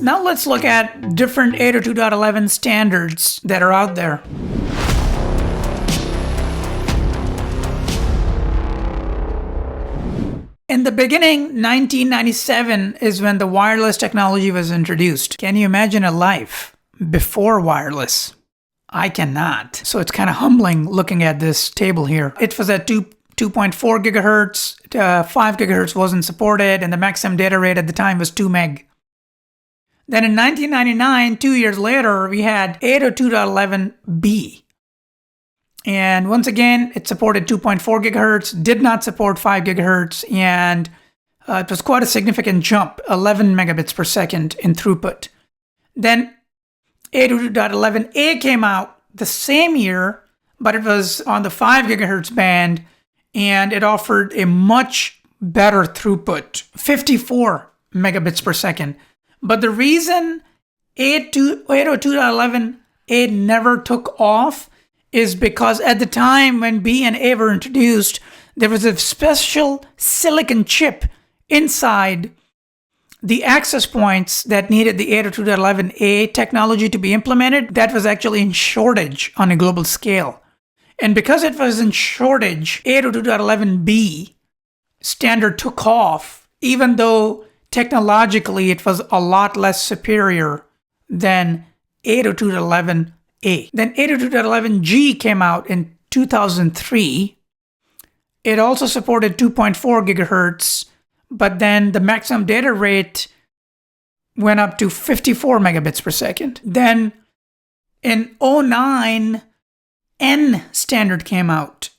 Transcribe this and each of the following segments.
Now let's look at different 802.11 standards that are out there. In the beginning, 1997 is when the wireless technology was introduced. Can you imagine a life before wireless? I cannot. So it's kind of humbling looking at this table here. It was at 2.4 gigahertz, 5 gigahertz wasn't supported, and the maximum data rate at the time was 2 meg. Then in 1999, 2 years later, we had 802.11b. And once again, it supported 2.4 gigahertz, did not support 5 gigahertz, and it was quite a significant jump, 11 megabits per second in throughput. Then 802.11a came out the same year, but it was on the 5 gigahertz band, and it offered a much better throughput, 54 megabits per second. But the reason 802.11a never took off is because at the time when B and A were introduced, there was a special silicon chip inside the access points that needed the 802.11a technology to be implemented. That was actually in shortage on a global scale. And because it was in shortage, 802.11b standard took off, even though technologically it was a lot less superior than 802.11a. Then 802.11g came out in 2003. It also supported 2.4 gigahertz, but then the maximum data rate went up to 54 megabits per second. Then in 2009, N standard came out.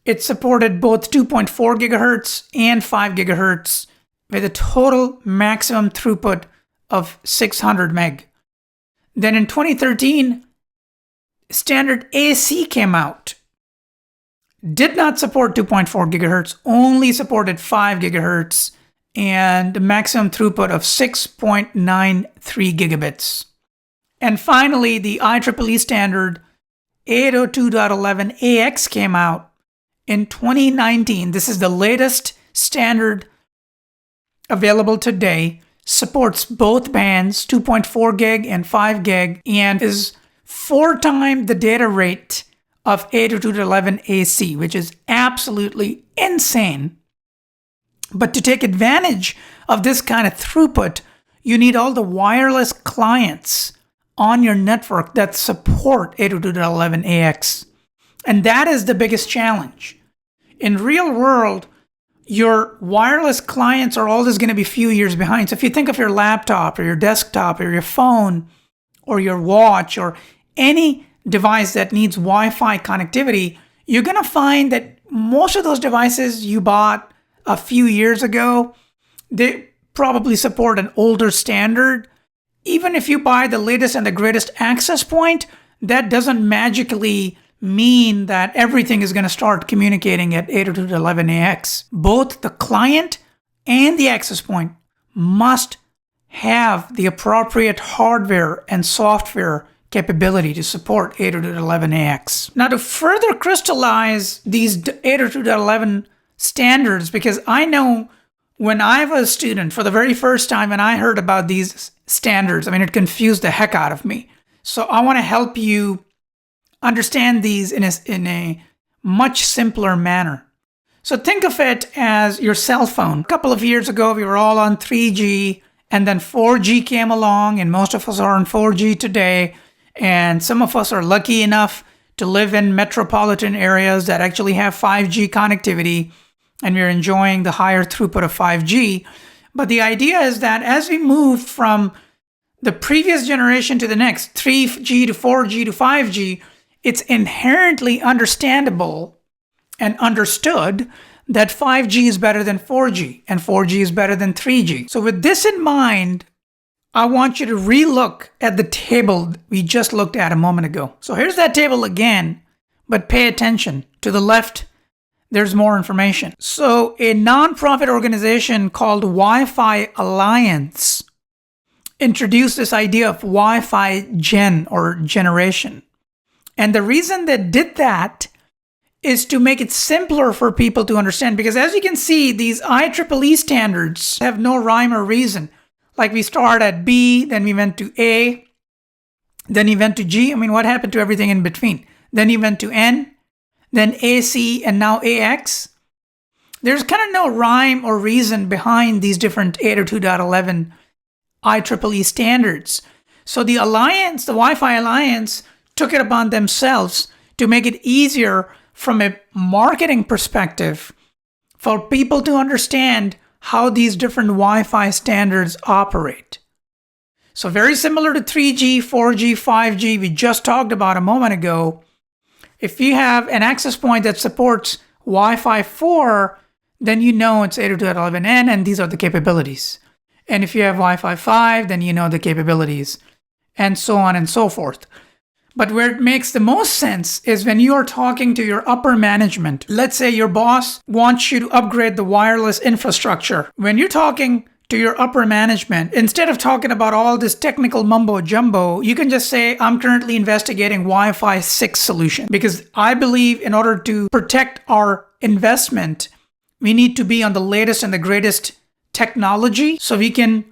It supported both 2.4 gigahertz and 5 gigahertz with a total maximum throughput of 600 meg. Then in 2013, standard AC came out. Did not support 2.4 gigahertz, only supported 5 gigahertz and a maximum throughput of 6.93 gigabits. And finally, the IEEE standard 802.11ax came out in 2019. This is the latest standard available today, supports both bands, 2.4 gig and 5 gig, and is 4 times the data rate of 802.11ac, which is absolutely insane. But to take advantage of this kind of throughput, you need all the wireless clients on your network that support 802.11ax. And that is the biggest challenge. In real world, your wireless clients are always going to be a few years behind. So if you think of your laptop or your desktop or your phone or your watch or any device that needs Wi-Fi connectivity, you're going to find that most of those devices you bought a few years ago, they probably support an older standard. Even if you buy the latest and the greatest access point, that doesn't magically mean that everything is going to start communicating at 802.11ax. Both the client and the access point must have the appropriate hardware and software capability to support 802.11ax. Now, to further crystallize these 802.11 standards, because I know when I was a student for the very first time and I heard about these standards, it confused the heck out of me. So I want to help you understand these in a much simpler manner. So think of it as your cell phone. A couple of years ago, we were all on 3G, and then 4G came along, and most of us are on 4G today. And some of us are lucky enough to live in metropolitan areas that actually have 5G connectivity, and we're enjoying the higher throughput of 5G. But the idea is that as we move from the previous generation to the next, 3G to 4G to 5G, it's inherently understandable and understood that 5G is better than 4G and 4G is better than 3G. So with this in mind, I want you to relook at the table we just looked at a moment ago. So here's that table again, but pay attention. To the left, there's more information. So a nonprofit organization called Wi-Fi Alliance introduced this idea of Wi-Fi Gen or generation. And the reason they did that is to make it simpler for people to understand. Because as you can see, these IEEE standards have no rhyme or reason. Like we started at B, then we went to A, then we went to G. I mean, what happened to everything in between? Then you went to N, then AC, and now AX. There's kind of no rhyme or reason behind these different 802.11 IEEE standards. So the Alliance, the Wi-Fi Alliance, took it upon themselves to make it easier from a marketing perspective for people to understand how these different Wi-Fi standards operate. So very similar to 3G, 4G, 5G we just talked about a moment ago. If you have an access point that supports Wi-Fi 4, then you know it's 802.11n and these are the capabilities. And if you have Wi-Fi 5, then you know the capabilities, and so on and so forth. But where it makes the most sense is when you are talking to your upper management. Let's say your boss wants you to upgrade the wireless infrastructure. When you're talking to your upper management, instead of talking about all this technical mumbo jumbo, you can just say, I'm currently investigating Wi-Fi 6 solution. Because I believe in order to protect our investment, we need to be on the latest and the greatest technology so we can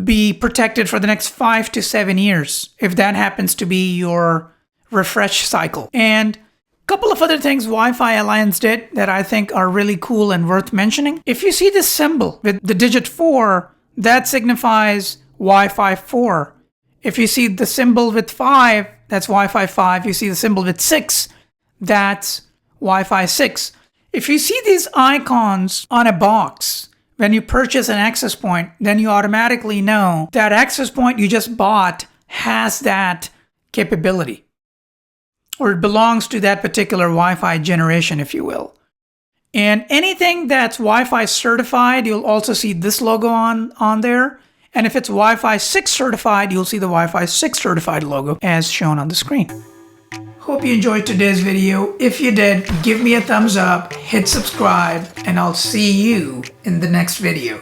be protected for the next 5 to 7 years, if that happens to be your refresh cycle. And a couple of other things Wi-Fi Alliance did that I think are really cool and worth mentioning. If you see this symbol with the digit 4, that signifies Wi-Fi 4. If you see the symbol with 5, that's Wi-Fi 5. You see the symbol with 6, that's Wi-Fi 6. If you see these icons on a box, when you purchase an access point, then you automatically know that access point you just bought has that capability, or it belongs to that particular Wi-Fi generation, if you will. And anything that's Wi-Fi certified, you'll also see this logo on there. And if it's Wi-Fi 6 certified, you'll see the Wi-Fi 6 certified logo as shown on the screen. Hope you enjoyed today's video. If you did, give me a thumbs up, hit subscribe, and I'll see you in the next video.